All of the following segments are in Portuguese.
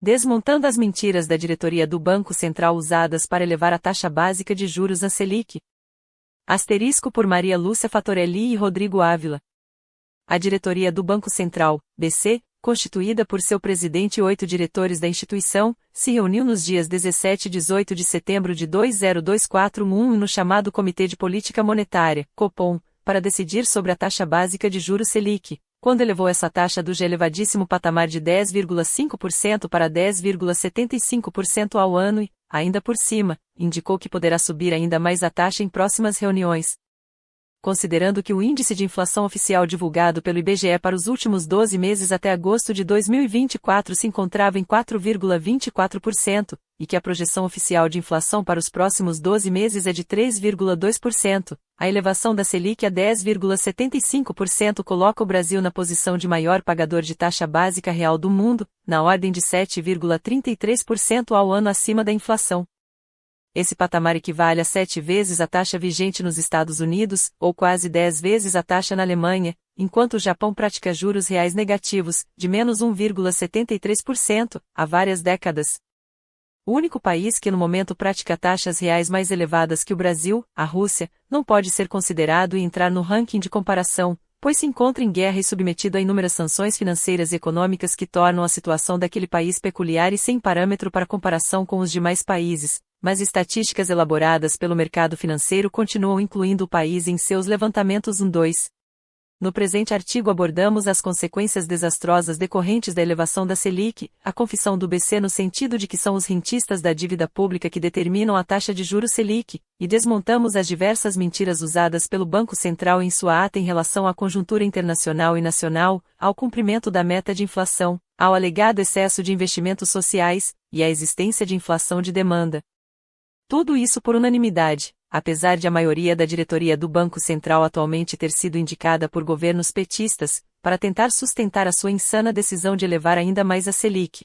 Desmontando as mentiras da diretoria do Banco Central usadas para elevar a taxa básica de juros a Selic. Asterisco por Maria Lúcia Fatorelli e Rodrigo Ávila. A diretoria do Banco Central, BC, constituída por seu presidente e 8 diretores da instituição, se reuniu nos dias 17 e 18 de setembro de 2024 no chamado Comitê de Política Monetária, Copom, para decidir sobre a taxa básica de juros Selic, quando elevou essa taxa do já elevadíssimo patamar de 10,5% para 10,75% ao ano e, ainda por cima, indicou que poderá subir ainda mais a taxa em próximas reuniões. Considerando que o índice de inflação oficial divulgado pelo IBGE para os últimos 12 meses até agosto de 2024 se encontrava em 4,24%, e que a projeção oficial de inflação para os próximos 12 meses é de 3,2%, a elevação da Selic a 10,75% coloca o Brasil na posição de maior pagador de taxa básica real do mundo, na ordem de 7,33% ao ano acima da inflação. Esse patamar equivale a 7 vezes a taxa vigente nos Estados Unidos, ou quase 10 vezes a taxa na Alemanha, enquanto o Japão pratica juros reais negativos, de menos 1,73%, há várias décadas. O único país que no momento pratica taxas reais mais elevadas que o Brasil, a Rússia, não pode ser considerado e entrar no ranking de comparação, pois se encontra em guerra e submetido a inúmeras sanções financeiras e econômicas que tornam a situação daquele país peculiar e sem parâmetro para comparação com os demais países. Mas estatísticas elaboradas pelo mercado financeiro continuam incluindo o país em seus levantamentos 2. No presente artigo abordamos as consequências desastrosas decorrentes da elevação da Selic, a confissão do BC no sentido de que são os rentistas da dívida pública que determinam a taxa de juros Selic, e desmontamos as diversas mentiras usadas pelo Banco Central em sua ata em relação à conjuntura internacional e nacional, ao cumprimento da meta de inflação, ao alegado excesso de investimentos sociais, e à existência de inflação de demanda. Tudo isso por unanimidade, apesar de a maioria da diretoria do Banco Central atualmente ter sido indicada por governos petistas, para tentar sustentar a sua insana decisão de elevar ainda mais a Selic.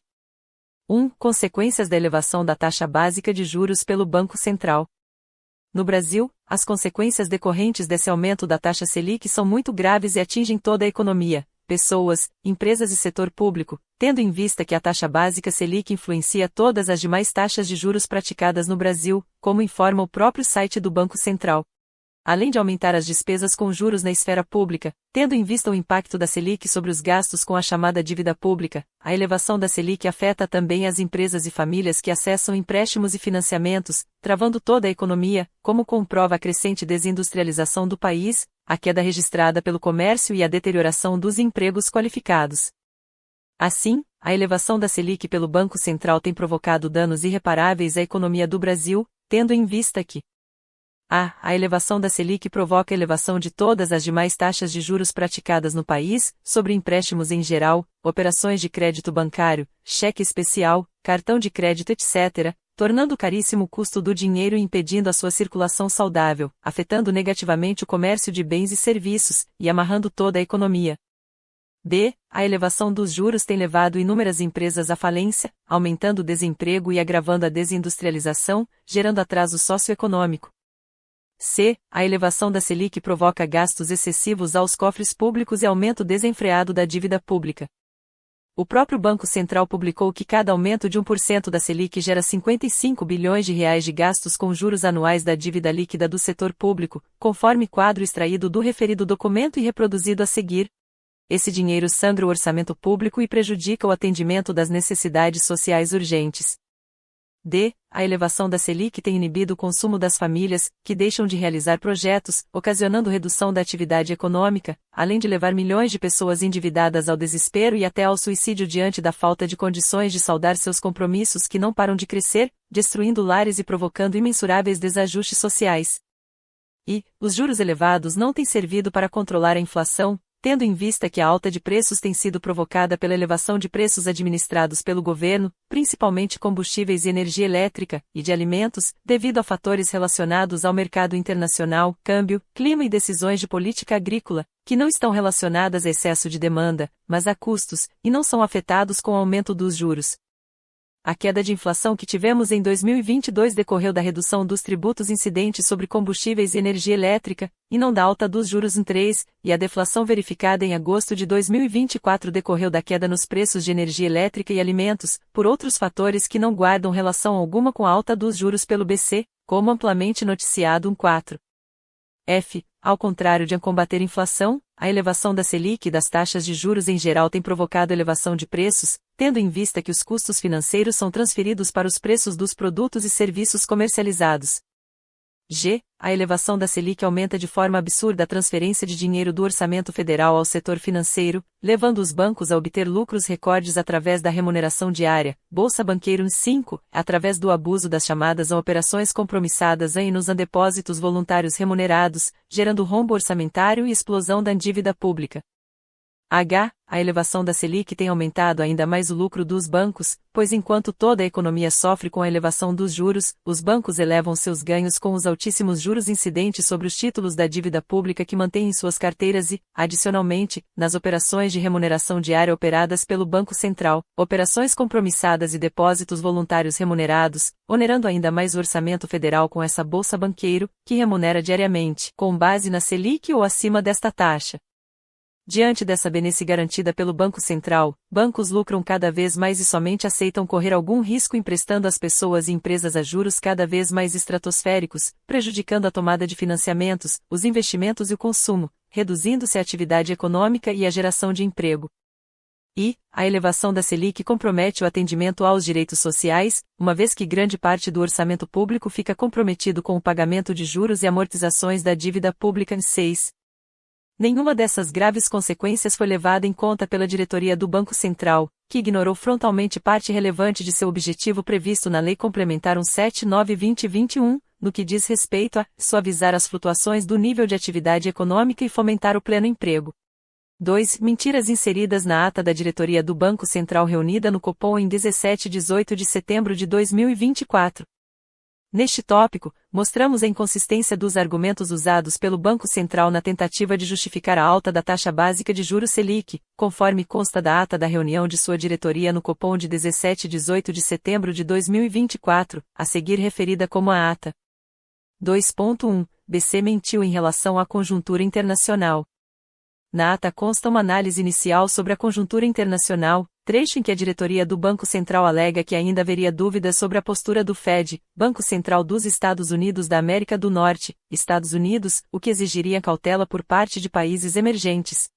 1. Consequências da elevação da taxa básica de juros pelo Banco Central. No Brasil, as consequências decorrentes desse aumento da taxa Selic são muito graves e atingem toda a economia, pessoas, empresas e setor público, tendo em vista que a taxa básica Selic influencia todas as demais taxas de juros praticadas no Brasil, como informa o próprio site do Banco Central. Além de aumentar as despesas com juros na esfera pública, tendo em vista o impacto da Selic sobre os gastos com a chamada dívida pública, a elevação da Selic afeta também as empresas e famílias que acessam empréstimos e financiamentos, travando toda a economia, como comprova a crescente desindustrialização do país, a queda registrada pelo comércio e a deterioração dos empregos qualificados. Assim, a elevação da Selic pelo Banco Central tem provocado danos irreparáveis à economia do Brasil, tendo em vista que a elevação da Selic provoca a elevação de todas as demais taxas de juros praticadas no país, sobre empréstimos em geral, operações de crédito bancário, cheque especial, cartão de crédito etc., tornando caríssimo o custo do dinheiro e impedindo a sua circulação saudável, afetando negativamente o comércio de bens e serviços, e amarrando toda a economia. B. A elevação dos juros tem levado inúmeras empresas à falência, aumentando o desemprego e agravando a desindustrialização, gerando atraso socioeconômico. C. A elevação da Selic provoca gastos excessivos aos cofres públicos e aumento desenfreado da dívida pública. O próprio Banco Central publicou que cada aumento de 1% da Selic gera 55 bilhões de reais de gastos com juros anuais da dívida líquida do setor público, conforme quadro extraído do referido documento e reproduzido a seguir. Esse dinheiro sangra o orçamento público e prejudica o atendimento das necessidades sociais urgentes. D. A elevação da Selic tem inibido o consumo das famílias, que deixam de realizar projetos, ocasionando redução da atividade econômica, além de levar milhões de pessoas endividadas ao desespero e até ao suicídio diante da falta de condições de saldar seus compromissos que não param de crescer, destruindo lares e provocando imensuráveis desajustes sociais. E, os juros elevados não têm servido para controlar a inflação, tendo em vista que a alta de preços tem sido provocada pela elevação de preços administrados pelo governo, principalmente combustíveis e energia elétrica, e de alimentos, devido a fatores relacionados ao mercado internacional, câmbio, clima e decisões de política agrícola, que não estão relacionadas a excesso de demanda, mas a custos, e não são afetados com o aumento dos juros. A queda de inflação que tivemos em 2022 decorreu da redução dos tributos incidentes sobre combustíveis e energia elétrica, e não da alta dos juros em 3, e a deflação verificada em agosto de 2024 decorreu da queda nos preços de energia elétrica e alimentos, por outros fatores que não guardam relação alguma com a alta dos juros pelo BC, como amplamente noticiado 1.4. Ao contrário de combater inflação, a elevação da Selic e das taxas de juros em geral tem provocado elevação de preços, tendo em vista que os custos financeiros são transferidos para os preços dos produtos e serviços comercializados. A elevação da Selic aumenta de forma absurda a transferência de dinheiro do orçamento federal ao setor financeiro, levando os bancos a obter lucros recordes através da remuneração diária, Bolsa Banqueiro 5, através do abuso das chamadas operações compromissadas e nos depósitos voluntários remunerados, gerando rombo orçamentário e explosão da dívida pública. A elevação da Selic tem aumentado ainda mais o lucro dos bancos, pois enquanto toda a economia sofre com a elevação dos juros, os bancos elevam seus ganhos com os altíssimos juros incidentes sobre os títulos da dívida pública que mantêm em suas carteiras e, adicionalmente, nas operações de remuneração diária operadas pelo Banco Central, operações compromissadas e depósitos voluntários remunerados, onerando ainda mais o orçamento federal com essa Bolsa Banqueiro, que remunera diariamente, com base na Selic ou acima desta taxa. Diante dessa benesse garantida pelo Banco Central, bancos lucram cada vez mais e somente aceitam correr algum risco emprestando às pessoas e empresas a juros cada vez mais estratosféricos, prejudicando a tomada de financiamentos, os investimentos e o consumo, reduzindo-se a atividade econômica e a geração de emprego. A elevação da Selic compromete o atendimento aos direitos sociais, uma vez que grande parte do orçamento público fica comprometido com o pagamento de juros e amortizações da dívida pública em 6. Nenhuma dessas graves consequências foi levada em conta pela diretoria do Banco Central, que ignorou frontalmente parte relevante de seu objetivo previsto na Lei Complementar 179/2021, no que diz respeito a suavizar as flutuações do nível de atividade econômica e fomentar o pleno emprego. 2. Mentiras inseridas na ata da diretoria do Banco Central reunida no Copom em 17 e 18 de setembro de 2024. Neste tópico, mostramos a inconsistência dos argumentos usados pelo Banco Central na tentativa de justificar a alta da taxa básica de juros Selic, conforme consta da ata da reunião de sua diretoria no Copom de 17 e 18 de setembro de 2024, a seguir referida como a ata. 2.1. BC mentiu em relação à conjuntura internacional. Na ata consta uma análise inicial sobre a conjuntura internacional, trecho em que a diretoria do Banco Central alega que ainda haveria dúvidas sobre a postura do Fed, Banco Central dos Estados Unidos da América do Norte, Estados Unidos, o que exigiria cautela por parte de países emergentes.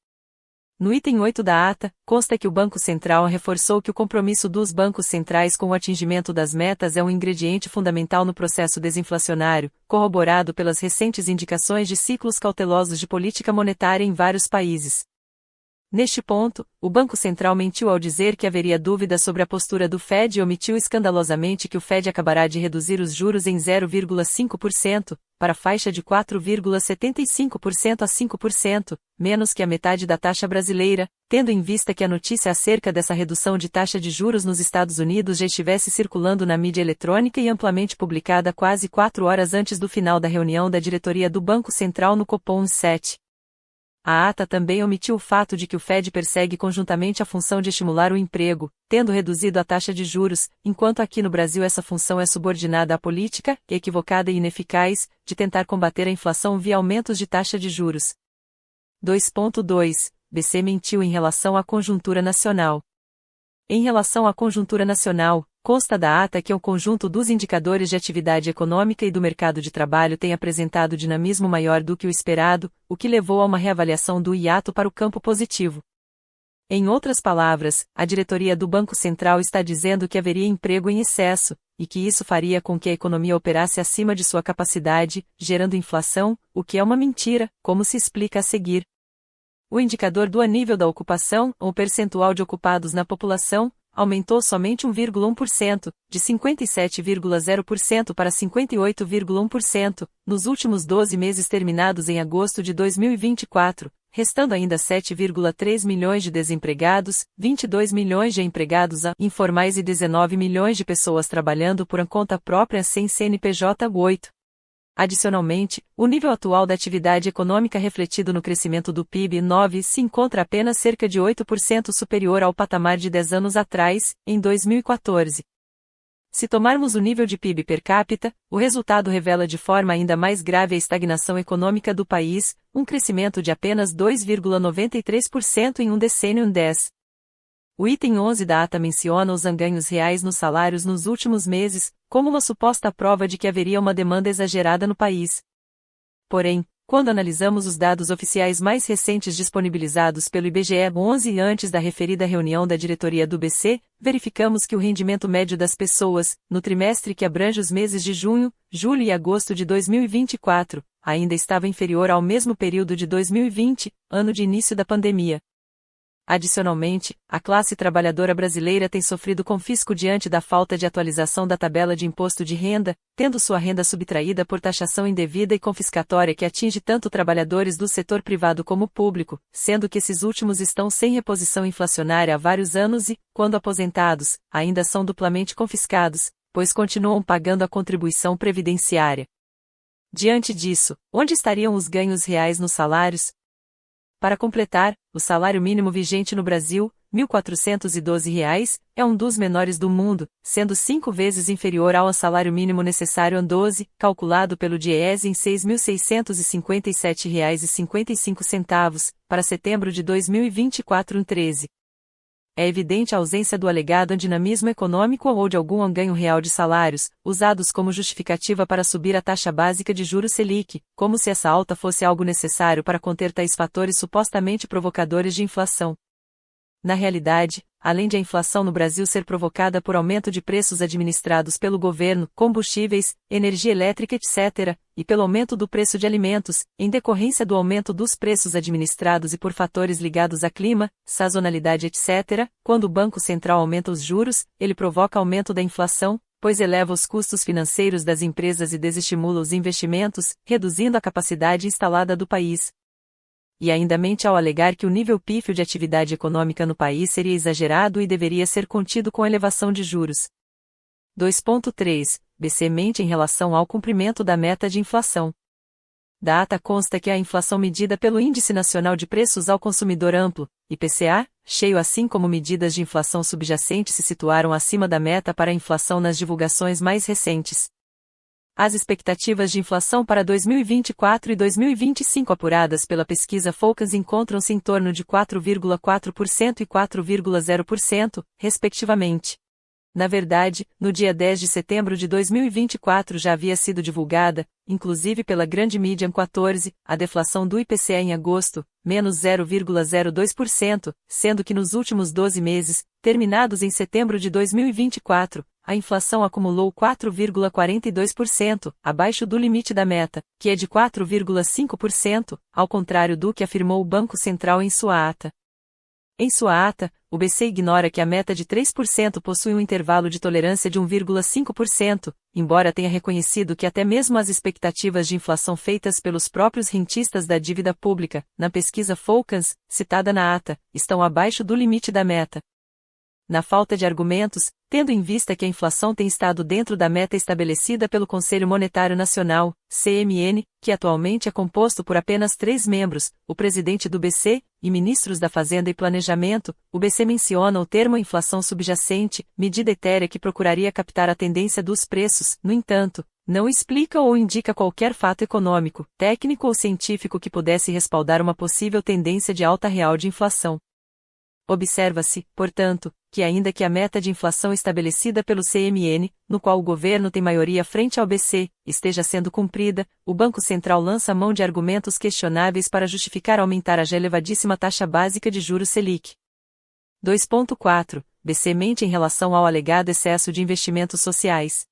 No item 8 da ata, consta que o Banco Central reforçou que o compromisso dos bancos centrais com o atingimento das metas é um ingrediente fundamental no processo desinflacionário, corroborado pelas recentes indicações de ciclos cautelosos de política monetária em vários países. Neste ponto, o Banco Central mentiu ao dizer que haveria dúvida sobre a postura do Fed e omitiu escandalosamente que o Fed acabará de reduzir os juros em 0,5%, para a faixa de 4,75% a 5%, menos que a metade da taxa brasileira, tendo em vista que a notícia acerca dessa redução de taxa de juros nos Estados Unidos já estivesse circulando na mídia eletrônica e amplamente publicada quase 4 horas antes do final da reunião da diretoria do Banco Central no Copom 7. A ata também omitiu o fato de que o Fed persegue conjuntamente a função de estimular o emprego, tendo reduzido a taxa de juros, enquanto aqui no Brasil essa função é subordinada à política, equivocada e ineficaz, de tentar combater a inflação via aumentos de taxa de juros. 2.2. BC mentiu em relação à conjuntura nacional. Em relação à conjuntura nacional, consta da ata que o conjunto dos indicadores de atividade econômica e do mercado de trabalho tem apresentado dinamismo maior do que o esperado, o que levou a uma reavaliação do hiato para o campo positivo. Em outras palavras, a diretoria do Banco Central está dizendo que haveria emprego em excesso, e que isso faria com que a economia operasse acima de sua capacidade, gerando inflação, o que é uma mentira, como se explica a seguir. O indicador do nível da ocupação, ou percentual de ocupados na população, aumentou somente 1,1%, de 57,0% para 58,1%, nos últimos 12 meses terminados em agosto de 2024, restando ainda 7,3 milhões de desempregados, 22 milhões de empregados informais e 19 milhões de pessoas trabalhando por conta própria sem CNPJ 8. Adicionalmente, o nível atual da atividade econômica refletido no crescimento do PIB 9 se encontra apenas cerca de 8% superior ao patamar de 10 anos atrás, em 2014. Se tomarmos o nível de PIB per capita, o resultado revela de forma ainda mais grave a estagnação econômica do país, um crescimento de apenas 2,93% em um decênio. O item 11 da ata menciona os ganhos reais nos salários nos últimos meses, como uma suposta prova de que haveria uma demanda exagerada no país. Porém, quando analisamos os dados oficiais mais recentes disponibilizados pelo IBGE 11 antes da referida reunião da diretoria do BC, verificamos que o rendimento médio das pessoas, no trimestre que abrange os meses de junho, julho e agosto de 2024, ainda estava inferior ao mesmo período de 2020, ano de início da pandemia. Adicionalmente, a classe trabalhadora brasileira tem sofrido confisco diante da falta de atualização da tabela de imposto de renda, tendo sua renda subtraída por taxação indevida e confiscatória que atinge tanto trabalhadores do setor privado como público, sendo que esses últimos estão sem reposição inflacionária há vários anos e, quando aposentados, ainda são duplamente confiscados, pois continuam pagando a contribuição previdenciária. Diante disso, onde estariam os ganhos reais nos salários? Para completar, o salário mínimo vigente no Brasil, R$ 1.412, é um dos menores do mundo, sendo 5 vezes inferior ao salário mínimo necessário AN12, calculado pelo DIEESE em R$ 6.657,55, para setembro de 2024. É evidente a ausência do alegado dinamismo econômico ou de algum ganho real de salários, usados como justificativa para subir a taxa básica de juros Selic, como se essa alta fosse algo necessário para conter tais fatores supostamente provocadores de inflação. Na realidade, além de a inflação no Brasil ser provocada por aumento de preços administrados pelo governo, combustíveis, energia elétrica, etc., e pelo aumento do preço de alimentos, em decorrência do aumento dos preços administrados e por fatores ligados a clima, sazonalidade, etc., quando o Banco Central aumenta os juros, ele provoca aumento da inflação, pois eleva os custos financeiros das empresas e desestimula os investimentos, reduzindo a capacidade instalada do país. E ainda mente ao alegar que o nível pífio de atividade econômica no país seria exagerado e deveria ser contido com a elevação de juros. 2.3. BC mente em relação ao cumprimento da meta de inflação. Da ata consta que a inflação medida pelo Índice Nacional de Preços ao Consumidor Amplo, IPCA, cheio assim como medidas de inflação subjacente se situaram acima da meta para a inflação nas divulgações mais recentes. As expectativas de inflação para 2024 e 2025 apuradas pela pesquisa Focus encontram-se em torno de 4,4% e 4,0%, respectivamente. Na verdade, no dia 10 de setembro de 2024 já havia sido divulgada, inclusive pela grande mídia 14, a deflação do IPCA em agosto, menos 0,02%, sendo que nos últimos 12 meses, terminados em setembro de 2024, a inflação acumulou 4,42%, abaixo do limite da meta, que é de 4,5%, ao contrário do que afirmou o Banco Central em sua ata. Em sua ata, o BC ignora que a meta de 3% possui um intervalo de tolerância de 1,5%, embora tenha reconhecido que até mesmo as expectativas de inflação feitas pelos próprios rentistas da dívida pública, na pesquisa Focus, citada na ata, estão abaixo do limite da meta. Na falta de argumentos, tendo em vista que a inflação tem estado dentro da meta estabelecida pelo Conselho Monetário Nacional, CMN, que atualmente é composto por apenas 3 membros, o presidente do BC, e ministros da Fazenda e Planejamento, o BC menciona o termo inflação subjacente, medida etérea que procuraria captar a tendência dos preços, no entanto, não explica ou indica qualquer fato econômico, técnico ou científico que pudesse respaldar uma possível tendência de alta real de inflação. Observa-se, portanto, que ainda que a meta de inflação estabelecida pelo CMN, no qual o governo tem maioria frente ao BC, esteja sendo cumprida, o Banco Central lança mão de argumentos questionáveis para justificar aumentar a já elevadíssima taxa básica de juros Selic. 2.4. BC mente em relação ao alegado excesso de investimentos sociais.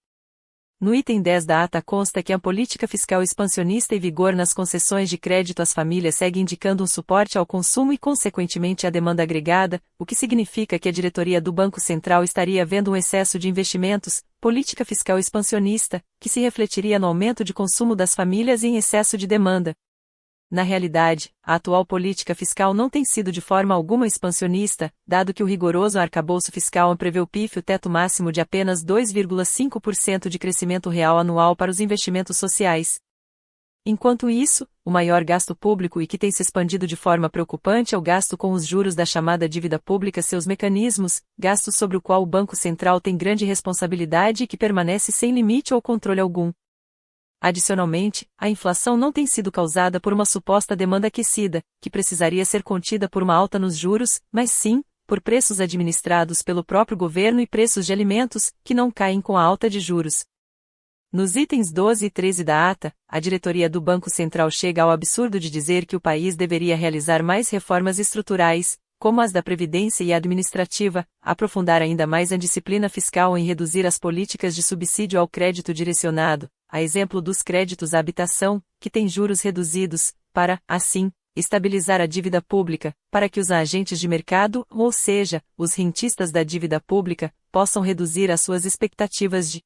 No item 10 da ata consta que a política fiscal expansionista em vigor nas concessões de crédito às famílias segue indicando um suporte ao consumo e consequentemente à demanda agregada, o que significa que a diretoria do Banco Central estaria vendo um excesso de investimentos, política fiscal expansionista, que se refletiria no aumento de consumo das famílias e em excesso de demanda. Na realidade, a atual política fiscal não tem sido de forma alguma expansionista, dado que o rigoroso arcabouço fiscal prevê o pífio teto máximo de apenas 2,5% de crescimento real anual para os investimentos sociais. Enquanto isso, o maior gasto público e que tem se expandido de forma preocupante é o gasto com os juros da chamada dívida pública, seus mecanismos, gasto sobre o qual o Banco Central tem grande responsabilidade e que permanece sem limite ou controle algum. Adicionalmente, a inflação não tem sido causada por uma suposta demanda aquecida, que precisaria ser contida por uma alta nos juros, mas sim, por preços administrados pelo próprio governo e preços de alimentos, que não caem com a alta de juros. Nos itens 12 e 13 da ata, a diretoria do Banco Central chega ao absurdo de dizer que o país deveria realizar mais reformas estruturais, como as da Previdência e administrativa, aprofundar ainda mais a disciplina fiscal em reduzir as políticas de subsídio ao crédito direcionado, a exemplo dos créditos à habitação, que têm juros reduzidos, para, assim, estabilizar a dívida pública, para que os agentes de mercado, ou seja, os rentistas da dívida pública, possam reduzir as suas expectativas de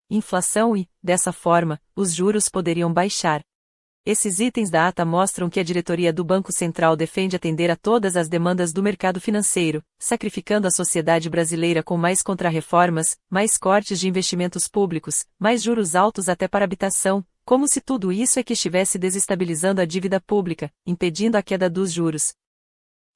inflação e, dessa forma, os juros poderiam baixar. Esses itens da ata mostram que a diretoria do Banco Central defende atender a todas as demandas do mercado financeiro, sacrificando a sociedade brasileira com mais contrarreformas, mais cortes de investimentos públicos, mais juros altos até para habitação, como se tudo isso é que estivesse desestabilizando a dívida pública, impedindo a queda dos juros.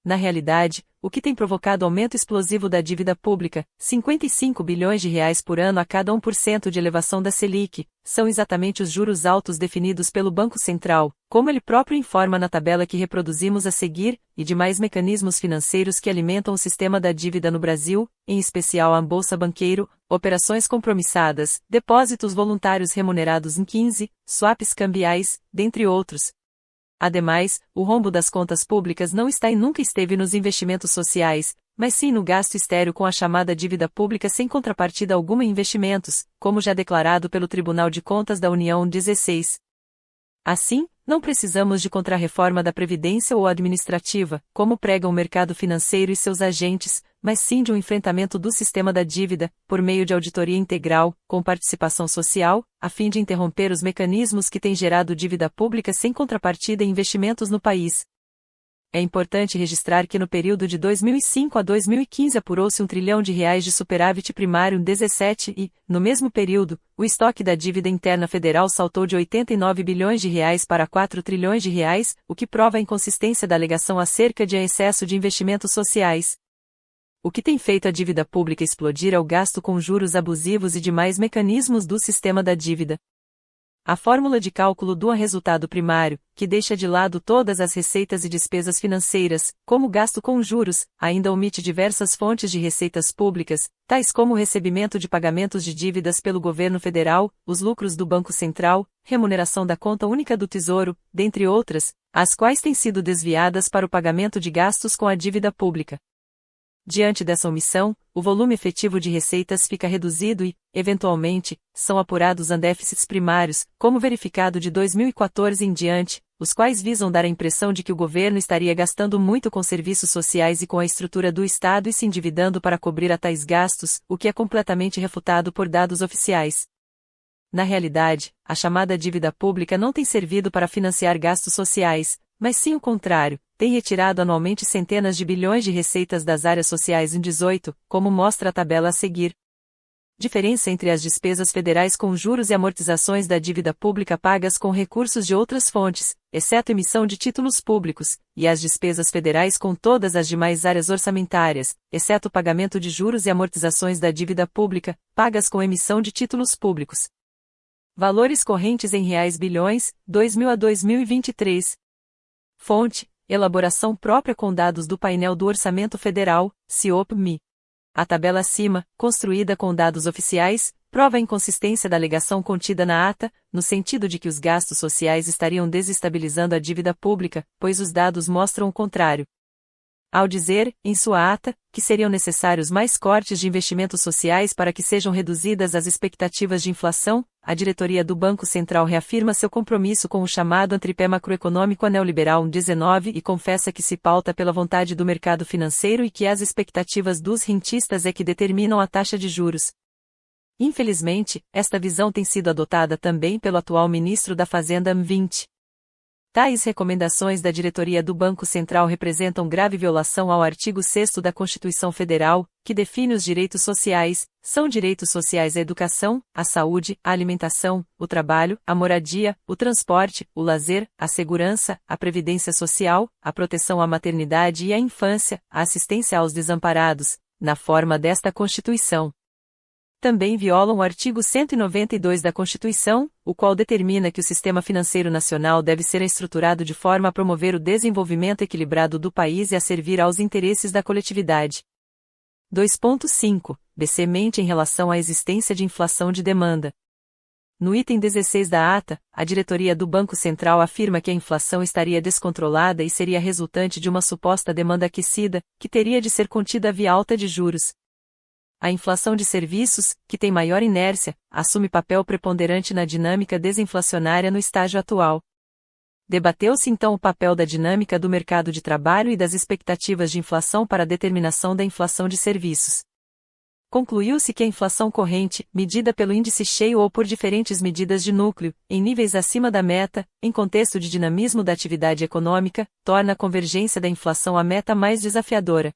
Na realidade, o que tem provocado aumento explosivo da dívida pública, 55 bilhões de reais por ano a cada 1% de elevação da Selic, são exatamente os juros altos definidos pelo Banco Central, como ele próprio informa na tabela que reproduzimos a seguir, e demais mecanismos financeiros que alimentam o sistema da dívida no Brasil, em especial a Bolsa Banqueiro, operações compromissadas, depósitos voluntários remunerados em 15, swaps cambiais, dentre outros. Ademais, o rombo das contas públicas não está e nunca esteve nos investimentos sociais, mas sim no gasto estéril com a chamada dívida pública sem contrapartida alguma em investimentos, como já declarado pelo Tribunal de Contas da União 16. Assim, não precisamos de contrarreforma da Previdência ou administrativa, como pregam o mercado financeiro e seus agentes, mas sim de um enfrentamento do sistema da dívida, por meio de auditoria integral, com participação social, a fim de interromper os mecanismos que têm gerado dívida pública sem contrapartida e investimentos no país. É importante registrar que no período de 2005 a 2015 apurou-se R$ 1 trilhão de superávit primário em 17 e, no mesmo período, o estoque da dívida interna federal saltou de 89 bilhões de reais para 4 trilhões de reais, o que prova a inconsistência da alegação acerca de excesso de investimentos sociais. O que tem feito a dívida pública explodir é o gasto com juros abusivos e demais mecanismos do sistema da dívida. A fórmula de cálculo do resultado primário, que deixa de lado todas as receitas e despesas financeiras, como gasto com juros, ainda omite diversas fontes de receitas públicas, tais como o recebimento de pagamentos de dívidas pelo governo federal, os lucros do Banco Central, remuneração da conta única do Tesouro, dentre outras, as quais têm sido desviadas para o pagamento de gastos com a dívida pública. Diante dessa omissão, o volume efetivo de receitas fica reduzido e, eventualmente, são apurados déficits primários, como verificado de 2014 em diante, os quais visam dar a impressão de que o governo estaria gastando muito com serviços sociais e com a estrutura do Estado e se endividando para cobrir a tais gastos, o que é completamente refutado por dados oficiais. Na realidade, a chamada dívida pública não tem servido para financiar gastos sociais, mas sim o contrário, tem retirado anualmente centenas de bilhões de receitas das áreas sociais em 18, como mostra a tabela a seguir. Diferença entre as despesas federais com juros e amortizações da dívida pública pagas com recursos de outras fontes, exceto emissão de títulos públicos, e as despesas federais com todas as demais áreas orçamentárias, exceto o pagamento de juros e amortizações da dívida pública, pagas com emissão de títulos públicos. Valores correntes em reais bilhões, 2000 a 2023. Fonte: elaboração própria com dados do painel do Orçamento Federal, CIOP-MI. A tabela acima, construída com dados oficiais, prova a inconsistência da alegação contida na ata, no sentido de que os gastos sociais estariam desestabilizando a dívida pública, pois os dados mostram o contrário. Ao dizer, em sua ata, que seriam necessários mais cortes de investimentos sociais para que sejam reduzidas as expectativas de inflação, a diretoria do Banco Central reafirma seu compromisso com o chamado tripé macroeconômico neoliberal 19 e confessa que se pauta pela vontade do mercado financeiro e que as expectativas dos rentistas é que determinam a taxa de juros. Infelizmente, esta visão tem sido adotada também pelo atual ministro da Fazenda M20. Tais recomendações da diretoria do Banco Central representam grave violação ao artigo 6º da Constituição Federal, que define os direitos sociais. São direitos sociais a educação, a saúde, a alimentação, o trabalho, a moradia, o transporte, o lazer, a segurança, a previdência social, a proteção à maternidade e à infância, a assistência aos desamparados, na forma desta Constituição. Também violam o artigo 192 da Constituição, o qual determina que o sistema financeiro nacional deve ser estruturado de forma a promover o desenvolvimento equilibrado do país e a servir aos interesses da coletividade. 2.5. BC mente em relação à existência de inflação de demanda. No item 16 da ata, a diretoria do Banco Central afirma que a inflação estaria descontrolada e seria resultante de uma suposta demanda aquecida, que teria de ser contida via alta de juros. A inflação de serviços, que tem maior inércia, assume papel preponderante na dinâmica desinflacionária no estágio atual. Debateu-se então o papel da dinâmica do mercado de trabalho e das expectativas de inflação para a determinação da inflação de serviços. Concluiu-se que a inflação corrente, medida pelo índice cheio ou por diferentes medidas de núcleo, em níveis acima da meta, em contexto de dinamismo da atividade econômica, torna a convergência da inflação à meta mais desafiadora.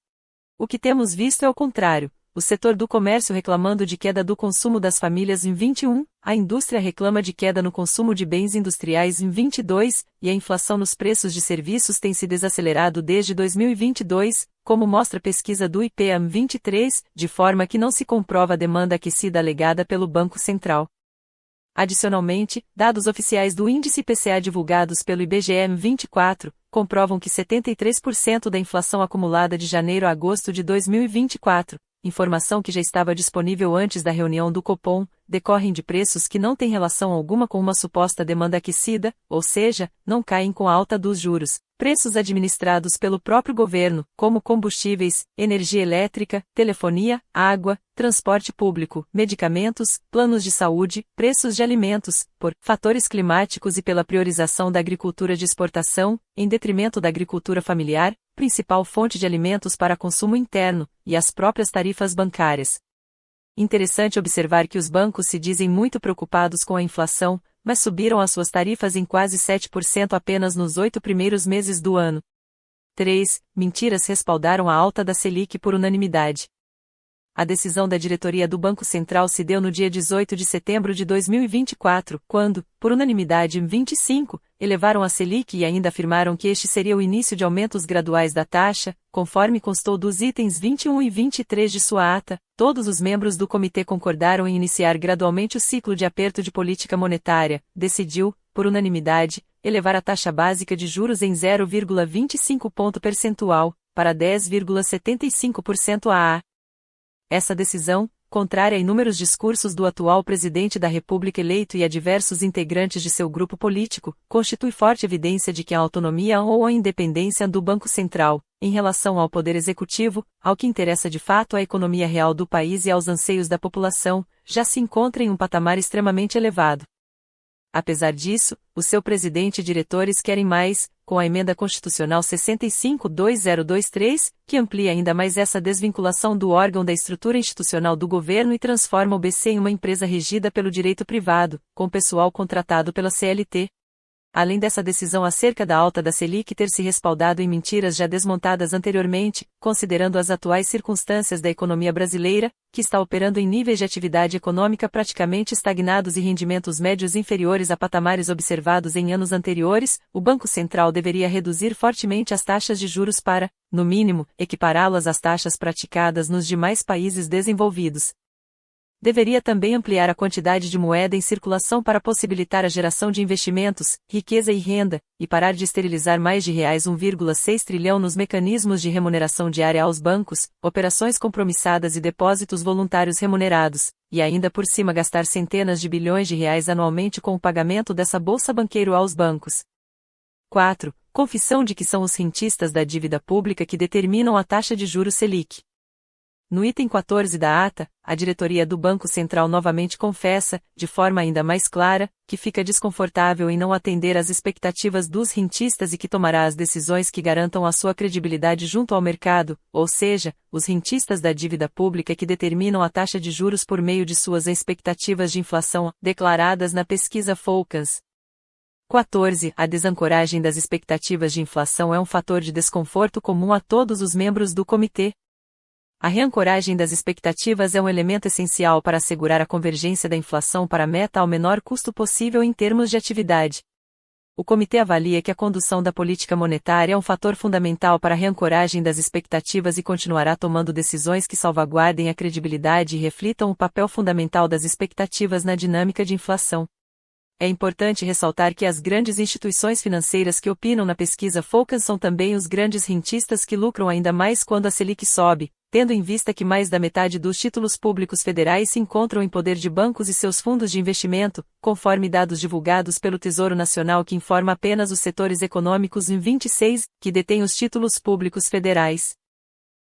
O que temos visto é o contrário. O setor do comércio reclamando de queda do consumo das famílias em 21, a indústria reclama de queda no consumo de bens industriais em 22, e a inflação nos preços de serviços tem se desacelerado desde 2022, como mostra a pesquisa do IPEA 23, de forma que não se comprova a demanda aquecida alegada pelo Banco Central. Adicionalmente, dados oficiais do índice IPCA divulgados pelo IBGE 24, comprovam que 73% da inflação acumulada de janeiro a agosto de 2024, informação que já estava disponível antes da reunião do Copom, decorrem de preços que não têm relação alguma com uma suposta demanda aquecida, ou seja, não caem com a alta dos juros. Preços administrados pelo próprio governo, como combustíveis, energia elétrica, telefonia, água, transporte público, medicamentos, planos de saúde, preços de alimentos, por fatores climáticos e pela priorização da agricultura de exportação, em detrimento da agricultura familiar, principal fonte de alimentos para consumo interno, e as próprias tarifas bancárias. Interessante observar que os bancos se dizem muito preocupados com a inflação, mas subiram as suas tarifas em quase 7% apenas nos 8 primeiros meses do ano. 3. Mentiras respaldaram a alta da Selic por unanimidade. A decisão da diretoria do Banco Central se deu no dia 18 de setembro de 2024, quando, por unanimidade em 25, elevaram a Selic e ainda afirmaram que este seria o início de aumentos graduais da taxa, conforme constou dos itens 21 e 23 de sua ata. Todos os membros do comitê concordaram em iniciar gradualmente o ciclo de aperto de política monetária. Decidiu, por unanimidade, elevar a taxa básica de juros em 0,25 ponto percentual, para 10,75% a. Essa decisão, contrária a inúmeros discursos do atual presidente da República eleito e a diversos integrantes de seu grupo político, constitui forte evidência de que a autonomia ou a independência do Banco Central, em relação ao poder executivo, ao que interessa de fato à economia real do país e aos anseios da população, já se encontra em um patamar extremamente elevado. Apesar disso, o seu presidente e diretores querem mais, com a emenda constitucional 65-2023, que amplia ainda mais essa desvinculação do órgão da estrutura institucional do governo e transforma o BC em uma empresa regida pelo direito privado, com pessoal contratado pela CLT. Além dessa decisão acerca da alta da Selic ter se respaldado em mentiras já desmontadas anteriormente, considerando as atuais circunstâncias da economia brasileira, que está operando em níveis de atividade econômica praticamente estagnados e rendimentos médios inferiores a patamares observados em anos anteriores, o Banco Central deveria reduzir fortemente as taxas de juros para, no mínimo, equipará-las às taxas praticadas nos demais países desenvolvidos. Deveria também ampliar a quantidade de moeda em circulação para possibilitar a geração de investimentos, riqueza e renda, e parar de esterilizar mais de R$1,6 trilhão nos mecanismos de remuneração diária aos bancos, operações compromissadas e depósitos voluntários remunerados, e ainda por cima gastar centenas de bilhões de reais anualmente com o pagamento dessa bolsa banqueiro aos bancos. 4. Confissão de que são os rentistas da dívida pública que determinam a taxa de juros Selic. No item 14 da ata, a diretoria do Banco Central novamente confessa, de forma ainda mais clara, que fica desconfortável em não atender às expectativas dos rentistas e que tomará as decisões que garantam a sua credibilidade junto ao mercado, ou seja, os rentistas da dívida pública que determinam a taxa de juros por meio de suas expectativas de inflação, declaradas na pesquisa Focus. 14. A desancoragem das expectativas de inflação é um fator de desconforto comum a todos os membros do comitê. A reancoragem das expectativas é um elemento essencial para assegurar a convergência da inflação para a meta ao menor custo possível em termos de atividade. O comitê avalia que a condução da política monetária é um fator fundamental para a reancoragem das expectativas e continuará tomando decisões que salvaguardem a credibilidade e reflitam o papel fundamental das expectativas na dinâmica de inflação. É importante ressaltar que as grandes instituições financeiras que opinam na pesquisa Focus são também os grandes rentistas que lucram ainda mais quando a Selic sobe, tendo em vista que mais da metade dos títulos públicos federais se encontram em poder de bancos e seus fundos de investimento, conforme dados divulgados pelo Tesouro Nacional que informa apenas os setores econômicos em 26, que detêm os títulos públicos federais.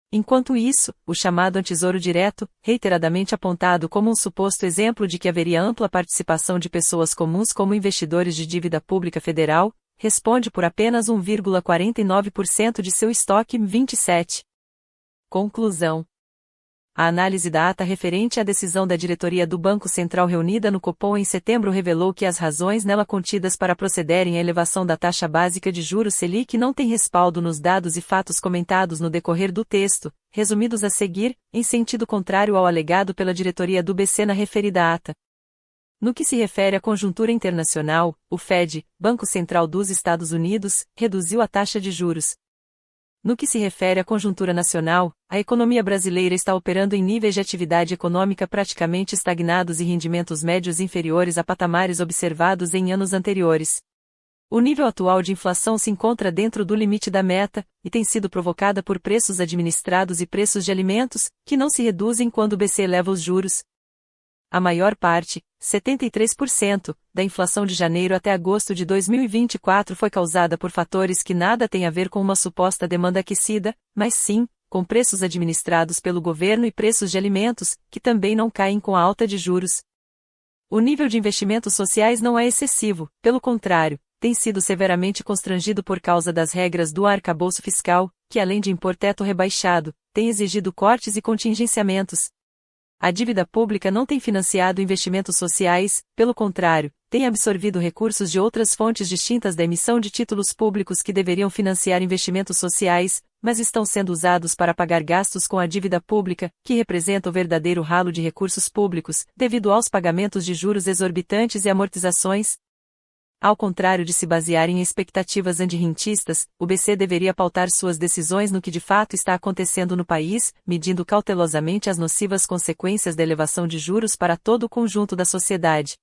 Enquanto isso, o chamado Tesouro Direto, reiteradamente apontado como um suposto exemplo de que haveria ampla participação de pessoas comuns como investidores de dívida pública federal, responde por apenas 1,49% de seu estoque em 27. Conclusão. A análise da ata referente à decisão da diretoria do Banco Central reunida no Copom em setembro revelou que as razões nela contidas para procederem à elevação da taxa básica de juros Selic não têm respaldo nos dados e fatos comentados no decorrer do texto, resumidos a seguir, em sentido contrário ao alegado pela diretoria do BC na referida ata. No que se refere à conjuntura internacional, o Fed, Banco Central dos Estados Unidos, reduziu a taxa de juros. No que se refere à conjuntura nacional, a economia brasileira está operando em níveis de atividade econômica praticamente estagnados e rendimentos médios inferiores a patamares observados em anos anteriores. O nível atual de inflação se encontra dentro do limite da meta, e tem sido provocada por preços administrados e preços de alimentos, que não se reduzem quando o BC eleva os juros. A maior parte, 73%, da inflação de janeiro até agosto de 2024 foi causada por fatores que nada têm a ver com uma suposta demanda aquecida, mas sim, com preços administrados pelo governo e preços de alimentos, que também não caem com a alta de juros. O nível de investimentos sociais não é excessivo, pelo contrário, tem sido severamente constrangido por causa das regras do arcabouço fiscal, que além de impor teto rebaixado, tem exigido cortes e contingenciamentos. A dívida pública não tem financiado investimentos sociais, pelo contrário, tem absorvido recursos de outras fontes distintas da emissão de títulos públicos que deveriam financiar investimentos sociais, mas estão sendo usados para pagar gastos com a dívida pública, que representa o verdadeiro ralo de recursos públicos, devido aos pagamentos de juros exorbitantes e amortizações. Ao contrário de se basear em expectativas antirrentistas, o BC deveria pautar suas decisões no que de fato está acontecendo no país, medindo cautelosamente as nocivas consequências da elevação de juros para todo o conjunto da sociedade.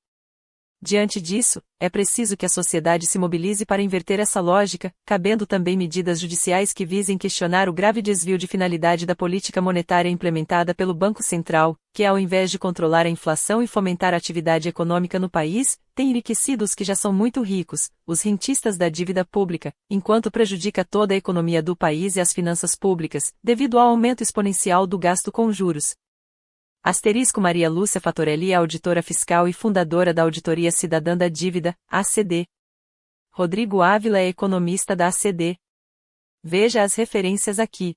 Diante disso, é preciso que a sociedade se mobilize para inverter essa lógica, cabendo também medidas judiciais que visem questionar o grave desvio de finalidade da política monetária implementada pelo Banco Central, que ao invés de controlar a inflação e fomentar a atividade econômica no país, tem enriquecido os que já são muito ricos, os rentistas da dívida pública, enquanto prejudica toda a economia do país e as finanças públicas, devido ao aumento exponencial do gasto com juros. Maria Lúcia Fatorelli é auditora fiscal e fundadora da Auditoria Cidadã da Dívida, ACD. Rodrigo Ávila é economista da ACD. Veja as referências aqui.